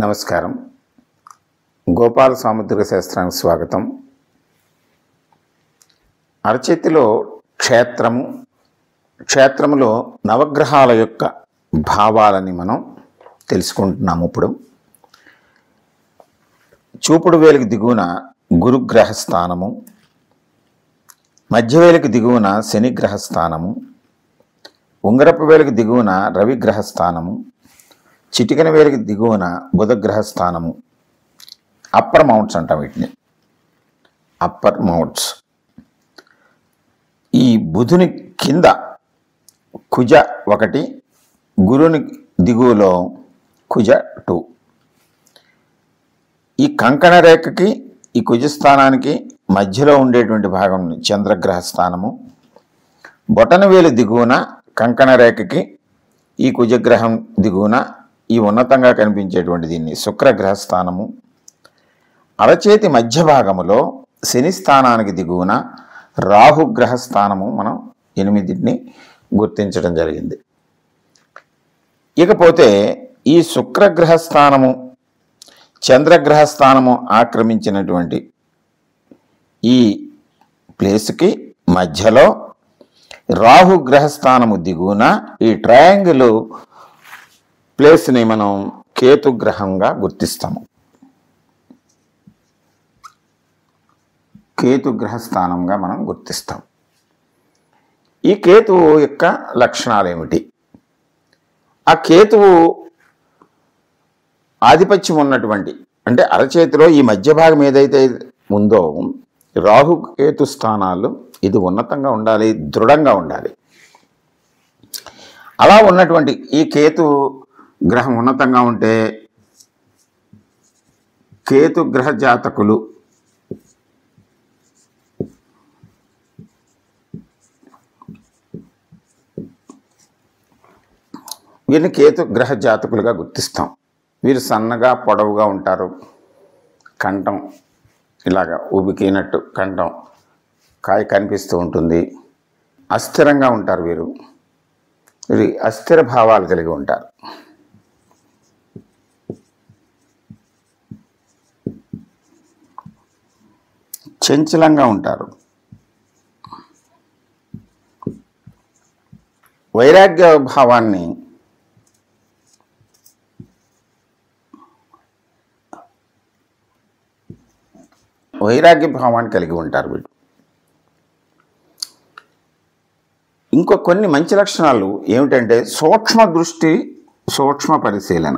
నమస్కారం. గోపాల సాముద్రిక శాస్త్రానికి స్వాగతం. అరచేతిలో క్షేత్రములో నవగ్రహాల యొక్క భావాలని మనం తెలుసుకుంటున్నాము. ఇప్పుడు చూపుడు వేలికి దిగువన గురుగ్రహ స్థానము, మధ్యవేలికి దిగువన శనిగ్రహ స్థానము, ఉంగరపు వేలికి దిగువన రవిగ్రహ స్థానము, చిటికెన వేలికి దిగువన బుధగ్రహ స్థానము. అప్పర్ మౌంట్స్ అంటాం వీటిని, అప్పర్ మౌంట్స్. ఈ బుధుని కింద కుజ 1, గురుని దిగువలో కుజ 2. ఈ కంకణ రేఖకి ఈ కుజస్థానానికి మధ్యలో ఉండేటువంటి భాగం చంద్రగ్రహ స్థానము. బొటన వేలు దిగువన కంకణ రేఖకి ఈ కుజగ్రహం దిగువన ఈ ఉన్నతంగా కనిపించేటువంటి దీన్ని శుక్రగ్రహ స్థానము. అరచేతి మధ్య భాగములో శని స్థానానికి దిగువన రాహుగ్రహ స్థానము. మనం 8ని గుర్తించడం జరిగింది. ఇకపోతే ఈ శుక్రగ్రహ స్థానము, చంద్రగ్రహ స్థానము ఆక్రమించినటువంటి ఈ ప్లేస్కి మధ్యలో రాహుగ్రహ స్థానము దిగువన ఈ ట్రయాంగిల్ ప్లేస్ని మనం కేతుగ్రహంగా గుర్తిస్తాము. కేతుగ్రహ స్థానంగా మనం గుర్తిస్తాం. ఈ కేతువు యొక్క లక్షణాలు ఏమిటి? ఆ కేతువు ఆధిపత్యం ఉన్నటువంటి, అంటే అరచేతిలో ఈ మధ్య భాగం ఏదైతే ఉందో రాహు కేతు స్థానాలు, ఇది ఉన్నతంగా ఉండాలి, దృఢంగా ఉండాలి. అలా ఉన్నటువంటి ఈ కేతు గ్రహం ఉన్నతంగా ఉంటే కేతు గ్రహ జాతకులు వీరిని కేతు గ్రహ జాతకులుగా గుర్తిస్తాం. వీరు సన్నగా పొడవుగా ఉంటారు. కంఠం ఇలాగా ఉబికినట్టు కంఠం కాయ కనిపిస్తూ ఉంటుంది. అస్థిరంగా ఉంటారు. వీరు అస్థిర భావాలు కలిగి ఉంటారు. చంచలంగా ఉంటారు. వైరాగ్య భావాన్ని కలిగి ఉంటారు వీళ్ళు. ఇంకో కొన్ని మంచి లక్షణాలు ఏమిటంటే సూక్ష్మ దృష్టి, సూక్ష్మ పరిశీలన.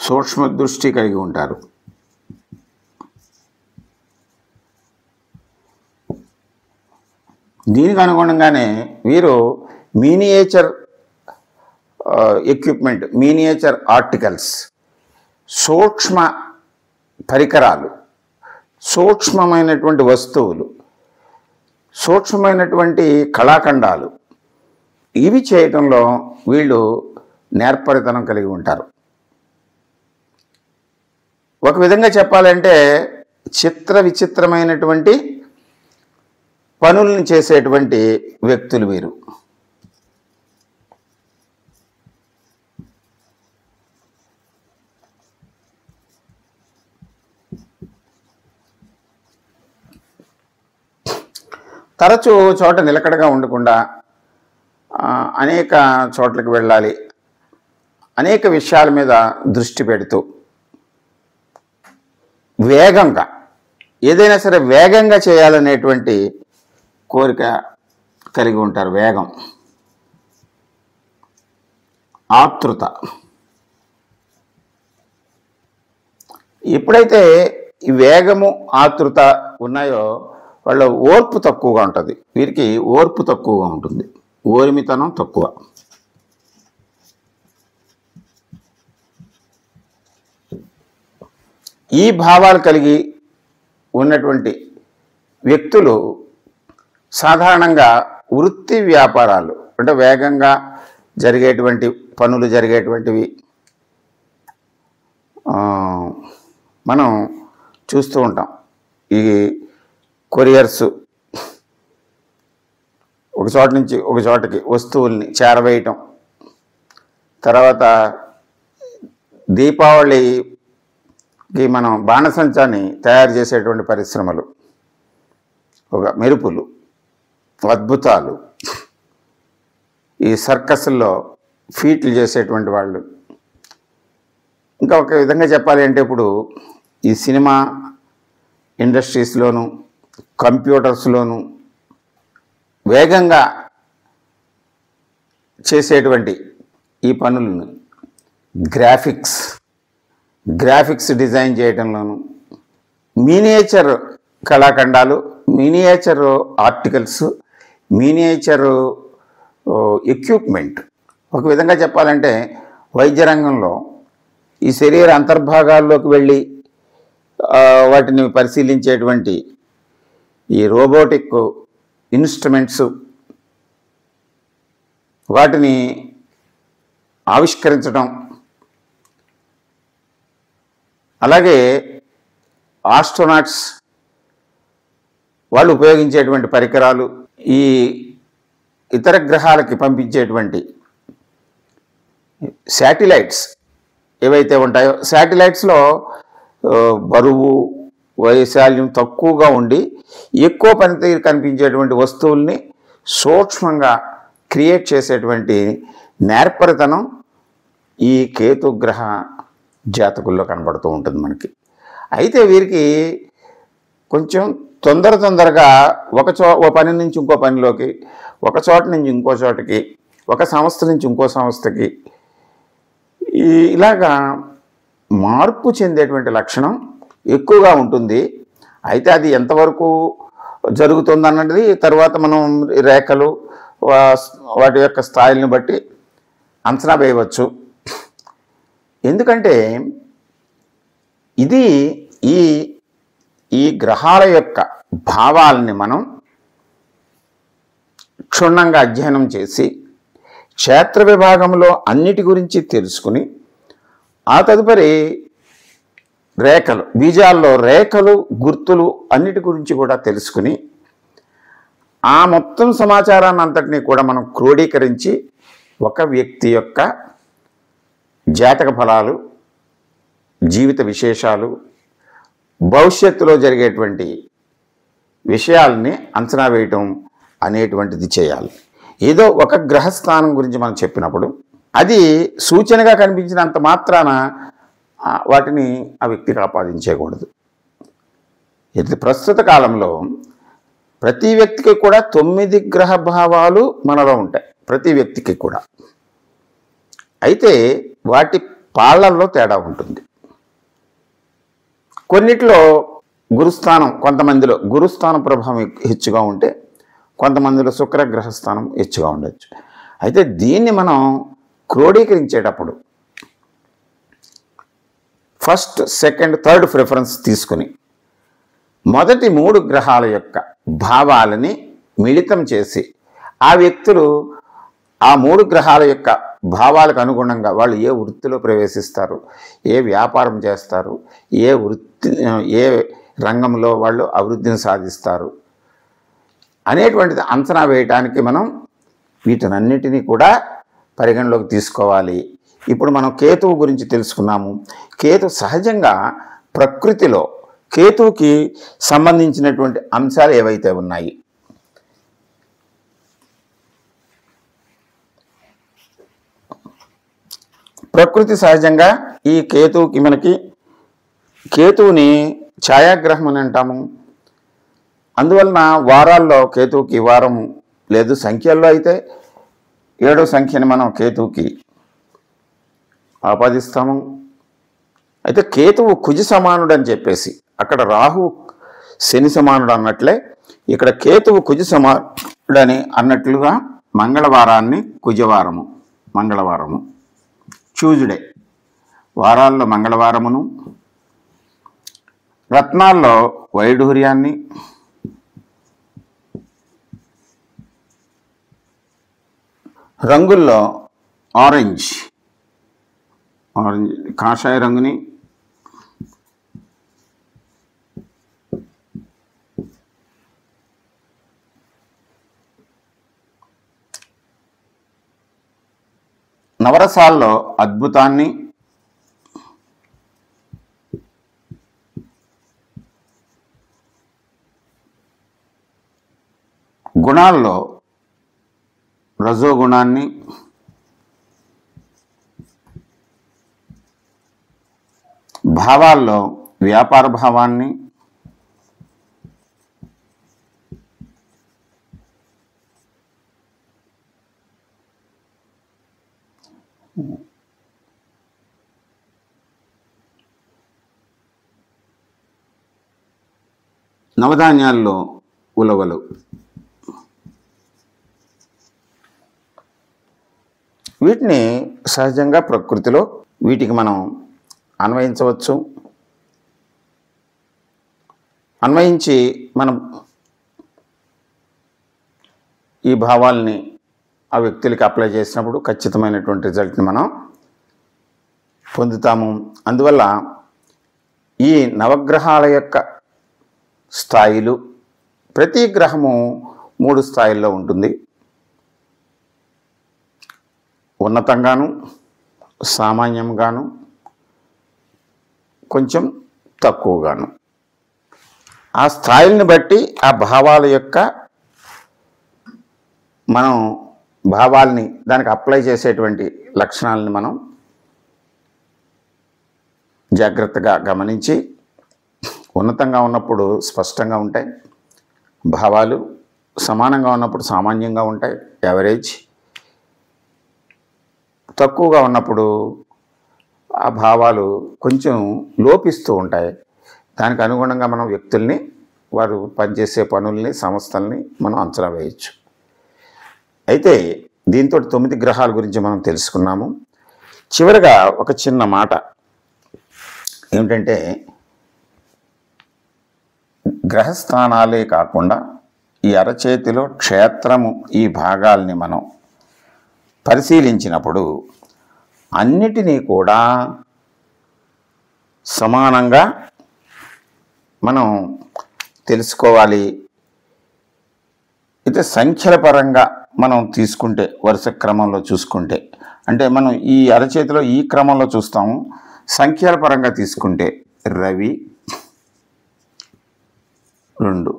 సూక్ష్మ దృష్టి కలిగి ఉంటారు. దీనికి అనుగుణంగానే వీరు మినియేచర్ ఎక్విప్మెంట్, మినియేచర్ ఆర్టికల్స్, సూక్ష్మ పరికరాలు, సూక్ష్మమైనటువంటి వస్తువులు, సూక్ష్మమైనటువంటి కళాఖండాలు, ఇవి చేయటంలో వీళ్ళు నేర్పరితనం కలిగి ఉంటారు. ఒక విధంగా చెప్పాలంటే చిత్ర విచిత్రమైనటువంటి పనులను చేసేటువంటి వ్యక్తులు వీరు. తరచూ చోట నిలకడగా ఉండకుండా అనేక చోట్లకు వెళ్ళాలి, అనేక విషయాల మీద దృష్టి పెడుతూ వేగంగా ఏదైనా సరే వేగంగా చేయాలనేటువంటి కోరిక కలిగి ఉంటారు. వేగం, ఆతృత. ఎప్పుడైతే ఈ వేగము, ఆతృత ఉన్నాయో వాళ్ళ ఓర్పు తక్కువగా ఉంటుంది. వీరికి ఓర్పు తక్కువగా ఉంటుంది, ఓర్మితనం తక్కువ. ఈ భావాలు కలిగి ఉన్నటువంటి వ్యక్తులు సాధారణంగా వృత్తి వ్యాపారాలు, అంటే వేగంగా జరిగేటువంటి పనులు జరిగేటువంటివి మనం చూస్తూ ఉంటాం. ఈ కొరియర్స్ ఒక చోట నుంచి ఒక చోటకి వస్తువుల్ని చేరవేయటం, తర్వాత దీపావళికి మనం బాణసంచాన్ని తయారు చేసేటువంటి పరిశ్రమలు, ఒక మెరుపులు, అద్భుతాలు, ఈ సర్కస్ల్లో ఫీట్లు చేసేటువంటి వాళ్ళు, ఇంకా ఒక విధంగా చెప్పాలి అంటే ఇప్పుడు ఈ సినిమా ఇండస్ట్రీస్లోను కంప్యూటర్స్లోను వేగంగా చేసేటువంటి ఈ పనులను గ్రాఫిక్స్ డిజైన్ చేయడంలోను, మినియేచర్ కళాఖండాలు, మినియేచర్ ఆర్టికల్స్, మినియేచర్ ఎక్విప్మెంట్. ఒక విధంగా చెప్పాలంటే వైద్య రంగంలో ఈ శరీర అంతర్భాగాల్లోకి వెళ్ళి వాటిని పరిశీలించేటువంటి ఈ రోబోటిక్ ఇన్స్ట్రుమెంట్స్, వాటిని ఆవిష్కరించడం, అలాగే ఆస్ట్రోనాట్స్ వాళ్ళు ఉపయోగించేటువంటి పరికరాలు, ఈ ఇతర గ్రహాలకి పంపించేటువంటి శాటిలైట్స్ ఏవైతే ఉంటాయో, శాటిలైట్స్లో బరువు వైశాల్యం తక్కువగా ఉండి ఎక్కువ పనితీరు కనిపించేటువంటి వస్తువుల్ని సూక్ష్మంగా క్రియేట్ చేసేటువంటి నేర్పరితనం ఈ కేతుగ్రహ జాతకుల్లో కనబడుతూ ఉంటుంది మనకి. అయితే వీరికి కొంచెం తొందరగా ఒక పని నుంచి ఇంకో పనిలోకి, ఒక చోట నుంచి ఇంకో చోటకి, ఒక సంస్థ నుంచి ఇంకో సంస్థకి ఇలాగా మార్పు చెందేటువంటి లక్షణం ఎక్కువగా ఉంటుంది. అయితే అది ఎంతవరకు జరుగుతుందన్నది తర్వాత మనం రేఖలు వాటి యొక్క స్థాయిని బట్టి అంచనా వేయవచ్చు. ఎందుకంటే ఇది ఈ గ్రహాల యొక్క భావాలని మనం క్షుణ్ణంగా అధ్యయనం చేసి క్షేత్ర విభాగంలో అన్నిటి గురించి తెలుసుకుని ఆ తదుపరి రేఖలు, బీజాల్లో రేఖలు, గుర్తులు అన్నిటి గురించి కూడా తెలుసుకుని ఆ మొత్తం సమాచారాన్ని అంతటినీ కూడా మనం క్రోడీకరించి ఒక వ్యక్తి యొక్క జాతక ఫలాలు, జీవిత విశేషాలు, భవిష్యత్తులో జరిగేటువంటి విషయాల్ని అంచనా వేయటం అనేటువంటిది చేయాలి. ఏదో ఒక గ్రహస్థానం గురించి మనం చెప్పినప్పుడు అది సూచనగా కనిపించినంత మాత్రాన వాటిని ఆ వ్యక్తికి ఆపాదించకూడదు. ఇది ప్రస్తుత కాలంలో ప్రతి వ్యక్తికి కూడా 9 గ్రహ భావాలు మనలో ఉంటాయి, ప్రతి వ్యక్తికి కూడా. అయితే వాటి పాళ్లల్లో తేడా ఉంటుంది. కొన్నిట్లో గురుస్థానం, కొంతమందిలో గురుస్థానం ప్రభావం హెచ్చుగా ఉంటే కొంతమందిలో శుక్రగ్రహస్థానం హెచ్చుగా ఉండొచ్చు. అయితే దీన్ని మనం క్రోడీకరించేటప్పుడు ఫస్ట్, సెకండ్, థర్డ్ ప్రిఫరెన్స్ తీసుకుని మొదటి 3 గ్రహాల యొక్క భావాలని మిళితం చేసి ఆ వ్యక్తులు ఆ 3 గ్రహాల యొక్క భావాలకు అనుగుణంగా వాళ్ళు ఏ వృత్తిలో ప్రవేశిస్తారు, ఏ వ్యాపారం చేస్తారు, ఏ రంగంలో వాళ్ళు అభివృద్ధిని సాధిస్తారు అనేటువంటిది అంచనా వేయటానికి మనం వీటన్నిటినీ కూడా పరిగణలోకి తీసుకోవాలి. ఇప్పుడు మనం కేతువు గురించి తెలుసుకున్నాము. కేతు సహజంగా ప్రకృతిలో కేతువుకి సంబంధించినటువంటి అంశాలు ఏవైతే ఉన్నాయి, ప్రకృతి సహజంగా ఈ కేతువుకి కేతువుని ఛాయాగ్రహం అని అంటాము. అందువలన వారాల్లో కేతువుకి వారం లేదు, సంఖ్యల్లో అయితే 7వ సంఖ్యని మనం కేతువుకి ఆపాదిస్తాము. అయితే కేతువు కుజ సమానుడు అని చెప్పేసి, అక్కడ రాహు శని సమానుడు అన్నట్లే ఇక్కడ కేతువు కుజ సమానుడని అన్నట్లుగా మంగళవారాన్ని కుజవారము, మంగళవారము ట్యూస్డే, వారాల్లో మంగళవారమును, రత్నాల్లో వైఢూర్యాన్ని, రంగుల్లో ఆరెంజ్ కాషాయ రంగుని, నవరసాల్లో అద్భుతాన్ని, గుణాల్లో రజోగుణాన్ని, భావాల్లో వ్యాపార భావాన్ని, నవధాన్యాల్లో ఉలవలు. వీటిని సహజంగా ప్రకృతిలో వీటికి మనం అన్వయించవచ్చు. అన్వయించి మనం ఈ భావాల్ని ఆ వ్యక్తులకి అప్లై చేసినప్పుడు ఖచ్చితమైనటువంటి రిజల్ట్ని మనం పొందుతాము. అందువల్ల ఈ నవగ్రహాల యొక్క స్థాయిలు, ప్రతి గ్రహము 3 స్థాయిల్లో ఉంటుంది. ఉన్నతంగాను, సామాన్యంగాను, కొంచెం తక్కువగాను. ఆ స్థాయిల్ని బట్టి ఆ భావాల యొక్క మనం భావాల్ని దానికి అప్లై చేసేటువంటి లక్షణాలని మనం జాగ్రత్తగా గమనించి, ఉన్నతంగా ఉన్నప్పుడు స్పష్టంగా ఉంటాయి భావాలు, సమానంగా ఉన్నప్పుడు సామాన్యంగా ఉంటాయి యావరేజ్, తక్కువగా ఉన్నప్పుడు ఆ భావాలు కొంచెం లోపిస్తూ ఉంటాయి. దానికి అనుగుణంగా మనం వ్యక్తుల్ని, వారు పనిచేసే పనుల్ని, సంస్థల్ని మనం అంచనా వేయచ్చు. అయితే దీంతో 9 గ్రహాల గురించి మనం తెలుసుకున్నాము. చివరిగా ఒక చిన్న మాట ఏమిటంటే, గ్రహస్థానాలే కాకుండా ఈ అరచేతిలో క్షేత్రము ఈ భాగాల్ని మనం పరిశీలించినప్పుడు అన్నిటినీ కూడా సమానంగా మనం తెలుసుకోవాలి. అయితే సంఖ్యల పరంగా మనం తీసుకుంటే, వరుస క్రమంలో చూసుకుంటే, అంటే మనం ఈ అరచేతిలో ఈ క్రమంలో చూస్తాము. సంఖ్యల పరంగా తీసుకుంటే రవి 2,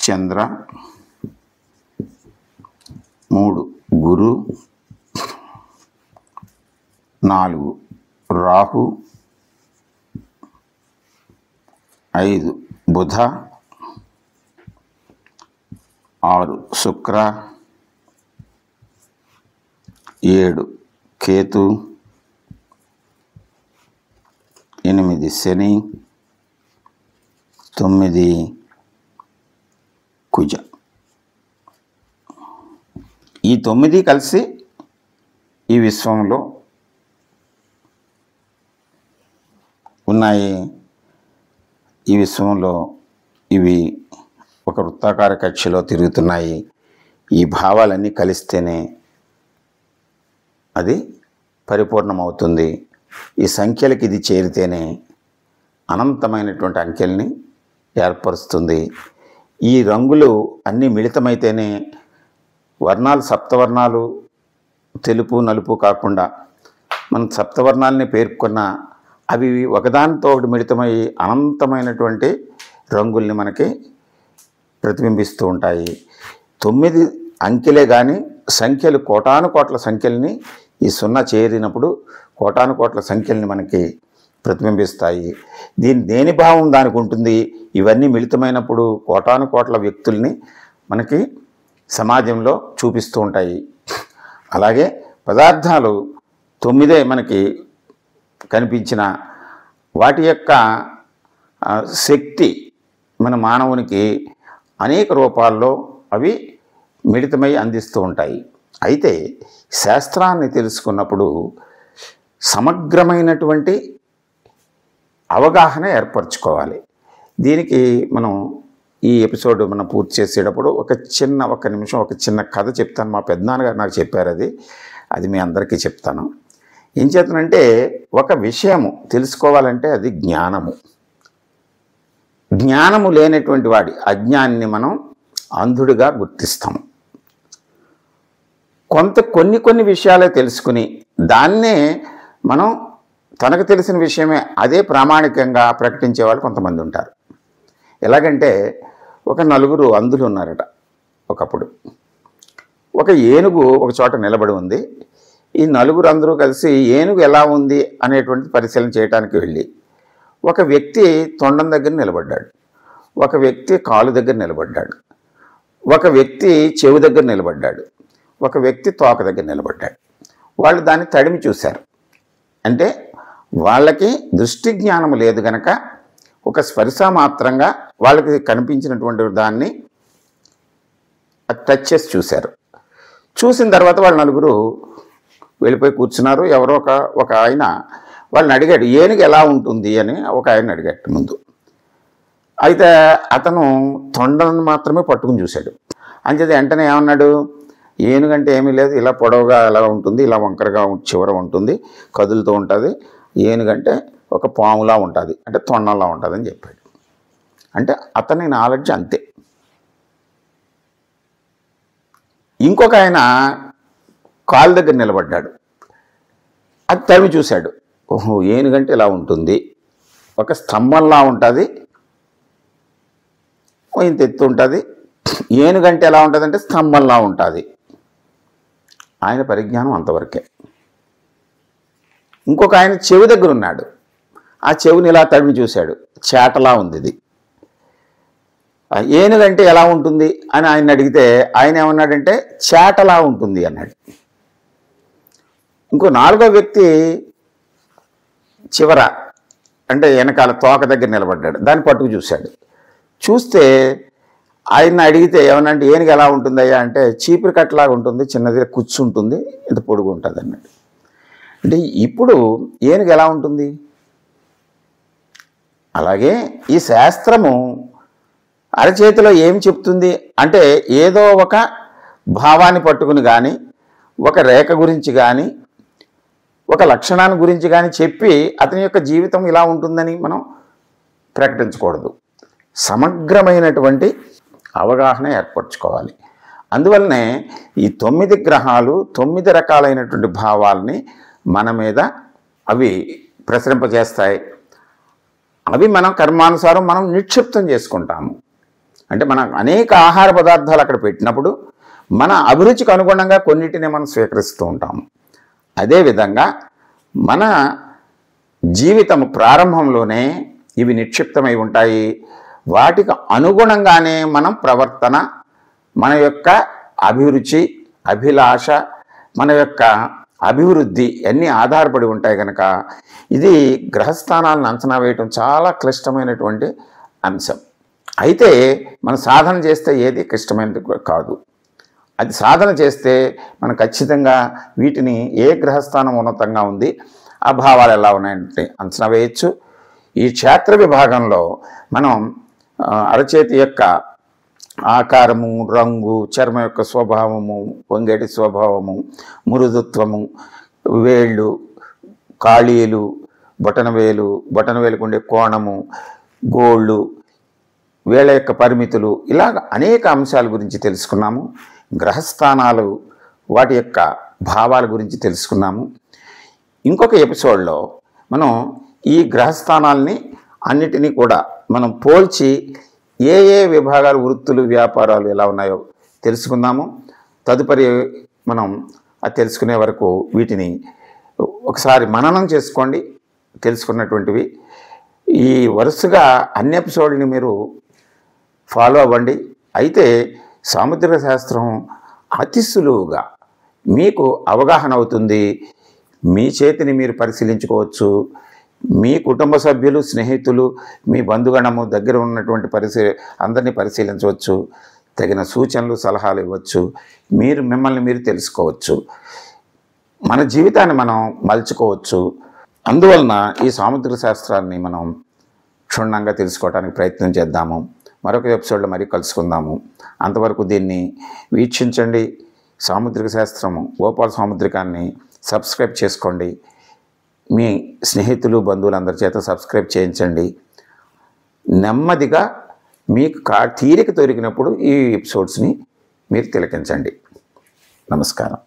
చంద్ర 3, గురు 4, రాహు 5, బుధ 6, శుక్ర 7, కేతు 8, శని 9, కుజ. ఈ 9 కలిసి ఈ విశ్వంలో ఉన్నాయి. ఈ విశ్వంలో ఇవి ఒక వృత్తాకార కక్షలో తిరుగుతున్నాయి. ఈ భావాలన్నీ కలిస్తేనే అది పరిపూర్ణమవుతుంది. ఈ సంఖ్యలకి ఇది చేరితేనే అనంతమైనటువంటి అంకెల్ని ఏర్పరుస్తుంది. ఈ రంగులు అన్నీ మిళితమైతేనే వర్ణాలు, సప్తవర్ణాలు, తెలుపు నలుపు కాకుండా మనం సప్తవర్ణాలని పేర్కొన్న అవి ఒకదానితో ఒకటి మిళితమై అనంతమైనటువంటి రంగుల్ని మనకి ప్రతిబింబిస్తూ ఉంటాయి. 9 అంకెలే కానీ సంఖ్యలు, కోటాను కోట్ల సంఖ్యల్ని ఈ 0 చేరినప్పుడు కోటాను కోట్ల సంఖ్యల్ని మనకి ప్రతిబింబిస్తాయి. దేని భావం దానికి ఉంటుంది. ఇవన్నీ మిళితమైనప్పుడు కోటాను కోట్ల వ్యక్తుల్ని మనకి సమాజంలో చూపిస్తూ ఉంటాయి. అలాగే పదార్థాలు 9 మనకి కనిపించిన వాటి యొక్క శక్తి మన మానవునికి అనేక రూపాల్లో అవి మిళితమై అందిస్తూ ఉంటాయి. అయితే శాస్త్రాన్ని తెలుసుకున్నప్పుడు సమగ్రమైనటువంటి అవగాహన ఏర్పరచుకోవాలి. దీనికి మనం ఈ ఎపిసోడ్ మనం పూర్తి చేసేటప్పుడు ఒక నిమిషం ఒక చిన్న కథ చెప్తాను. మా పెద్దనాన్నగారు నాకు చెప్పారు. అది మీ అందరికీ చెప్తాను. ఏం చేతనంటే, ఒక విషయము తెలుసుకోవాలంటే అది జ్ఞానము. జ్ఞానము లేనటువంటి వాడి అజ్ఞాన్ని మనం అంధుడిగా గుర్తిస్తాము. కొన్ని విషయాలే తెలుసుకుని దాన్నే మనం తనకు తెలిసిన విషయమే అదే ప్రామాణికంగా ప్రకటించే వాళ్ళు కొంతమంది ఉంటారు. ఎలాగంటే ఒక నలుగురు అంధులు ఉన్నారట ఒకప్పుడు. ఒక ఏనుగు ఒక చోట నిలబడి ఉంది. ఈ నలుగురు అందరూ కలిసి ఏనుగు ఎలా ఉంది అనేటువంటి పరిశీలన చేయడానికి వెళ్ళి ఒక వ్యక్తి తొండం దగ్గర నిలబడ్డాడు, ఒక వ్యక్తి కాలు దగ్గర నిలబడ్డాడు, ఒక వ్యక్తి చెవి దగ్గర నిలబడ్డాడు, ఒక వ్యక్తి తోక దగ్గర నిలబడ్డాడు. వాళ్ళు దాన్ని తడిమి చూశారు. అంటే వాళ్ళకి దృష్టి జ్ఞానం లేదు గనక ఒక స్పర్శ మాత్రంగా వాళ్ళకి కనిపించినటువంటి దాన్ని టచ్ చేసి చూశారు. చూసిన తర్వాత వాళ్ళు నలుగురు వెళ్ళిపోయి కూర్చున్నారు. ఎవరో ఒక ఆయన వాళ్ళని అడిగాడు, ఏనుగు ఎలా ఉంటుంది అని ఒక ఆయన అడిగాడు ముందు. అయితే అతను తొండను మాత్రమే పట్టుకుని చూశాడు. అంచేది వెంటనే ఏమన్నాడు, ఏనుగంటే ఏమీ లేదు, ఇలా పొడవుగా ఎలా ఉంటుంది, ఇలా వంకరగా చివర ఉంటుంది, కదులుతూ ఉంటుంది. ఏనుగంటే ఒక పాములా ఉంటుంది, అంటే తొండంలా ఉంటుంది అని చెప్పాడు. అంటే అతని నాలెడ్జ్ అంతే. ఇంకొక ఆయన కాలు దగ్గర నిలబడ్డాడు. అది తరిమి చూశాడు. ఓహో, ఏనుగంటే ఇలా ఉంటుంది, ఒక స్తంభంలా ఉంటుంది, ఇంత ఎత్తు ఉంటుంది. ఏనుగంటే ఎలా ఉంటుంది అంటే స్తంభంలా ఉంటుంది. ఆయన పరిజ్ఞానం అంతవరకే. ఇంకొక ఆయన చెవి దగ్గర ఉన్నాడు. ఆ చెవిని ఇలా తడిమి చూశాడు, చేటలా ఉంది ఇది. ఏనుగంటే ఎలా ఉంటుంది అని ఆయన అడిగితే ఆయన ఏమన్నాడంటే చేటలా ఉంటుంది అన్నాడు. ఇంకో నాలుగో వ్యక్తి చివర అంటే వెనకాల తోక దగ్గర నిలబడ్డాడు. దాన్ని పట్టుకు చూశాడు. చూస్తే ఆయన అడిగితే ఏమనంటే ఏనుగు ఎలా ఉంటుందయ్యా అంటే చీపురు కట్టలాగా ఉంటుంది, చిన్నది కూర్చుంటుంది, ఇంత పొడుగు ఉంటుంది అన్నాడు. అంటే ఇప్పుడు ఏనుగు ఎలా ఉంటుంది? అలాగే ఈ శాస్త్రము అరచేతిలో ఏం చెప్తుంది అంటే ఏదో ఒక భావాన్ని పట్టుకుని కానీ, ఒక రేఖ గురించి కానీ, ఒక లక్షణాన్ని గురించి కానీ చెప్పి అతని యొక్క జీవితం ఇలా ఉంటుందని మనం ప్రకటించకూడదు. సమగ్రమైనటువంటి అవగాహన ఏర్పరచుకోవాలి. అందువల్లనే ఈ 9 గ్రహాలు 9 రకాలైనటువంటి భావాల్ని మన మీద అవి ప్రసరింపజేస్తాయి. అవి మనం కర్మానుసారం మనం నిక్షిప్తం చేసుకుంటాము. అంటే మనం అనేక ఆహార పదార్థాలు అక్కడ పెట్టినప్పుడు మన అభిరుచికి అనుగుణంగా కొన్నిటిని మనం స్వీకరిస్తూ ఉంటాము. అదేవిధంగా మన జీవితం ప్రారంభంలోనే ఇవి నిక్షిప్తమై ఉంటాయి. వాటికి అనుగుణంగానే మనం ప్రవర్తన, మన యొక్క అభిరుచి, అభిలాష, మన యొక్క అభివృద్ధి అన్నీ ఆధారపడి ఉంటాయి కనుక ఇది గ్రహస్థానాలను అంచనా వేయటం చాలా క్లిష్టమైనటువంటి అంశం. అయితే మనం సాధన చేస్తే ఏది క్లిష్టమైనది కాదు. అది సాధన చేస్తే మనం ఖచ్చితంగా వీటిని ఏ గ్రహస్థానం ఉన్నతంగా ఉంది, ఆ భావాలు ఎలా ఉన్నాయంటే అంచనా వేయచ్చు. ఈ క్షేత్ర విభాగంలో మనం అరచేతి యొక్క ఆకారము, రంగు, చర్మ యొక్క స్వభావము, వంగేటి స్వభావము, మృదుత్వము, వేళ్ళు, కాళీలు, బొటనవేలుకు ఉండే కోణము, గోళ్ళు, వేళ యొక్క పరిమితులు, ఇలాగ అనేక అంశాల గురించి తెలుసుకున్నాము. గ్రహస్థానాలు వాటి యొక్క భావాల గురించి తెలుసుకున్నాము. ఇంకొక ఎపిసోడ్లో మనం ఈ గ్రహస్థానాల్ని అన్నిటినీ కూడా మనం పోల్చి ఏ ఏ విభాగాలు, వృత్తులు, వ్యాపారాలు ఎలా ఉన్నాయో తెలుసుకుందాము. తదుపరి మనం అది తెలుసుకునే వరకు వీటిని ఒకసారి మననం చేసుకోండి, తెలుసుకున్నటువంటివి. ఈ వరుసగా అన్ని ఎపిసోడ్ని మీరు ఫాలో అవ్వండి. అయితే సాముద్రిక శాస్త్రం అతి సులువుగా మీకు అవగాహన అవుతుంది. మీ చేతిని మీరు పరిశీలించుకోవచ్చు. మీ కుటుంబ సభ్యులు, స్నేహితులు, మీ బంధుగణము దగ్గర ఉన్నటువంటి అందరినీ పరిశీలించవచ్చు. తగిన సూచనలు, సలహాలు ఇవ్వచ్చు. మిమ్మల్ని మీరు తెలుసుకోవచ్చు. మన జీవితాన్ని మనం మలుచుకోవచ్చు. అందువలన ఈ సాముద్రిక శాస్త్రాన్ని మనం క్షుణ్ణంగా తెలుసుకోవడానికి ప్రయత్నం చేద్దాము. మరొక ఎపిసోడ్లో మరీ కలుసుకుందాము. అంతవరకు దీన్ని వీక్షించండి. సాముద్రిక శాస్త్రము గోపాల సాముద్రికాన్ని సబ్స్క్రైబ్ చేసుకోండి. మీ స్నేహితులు, బంధువులందరి చేత సబ్స్క్రైబ్ చేయించండి. నెమ్మదిగా మీకు తీరిక దొరికినప్పుడు ఈ ఎపిసోడ్స్ని మీరు తిలకించండి. నమస్కారం.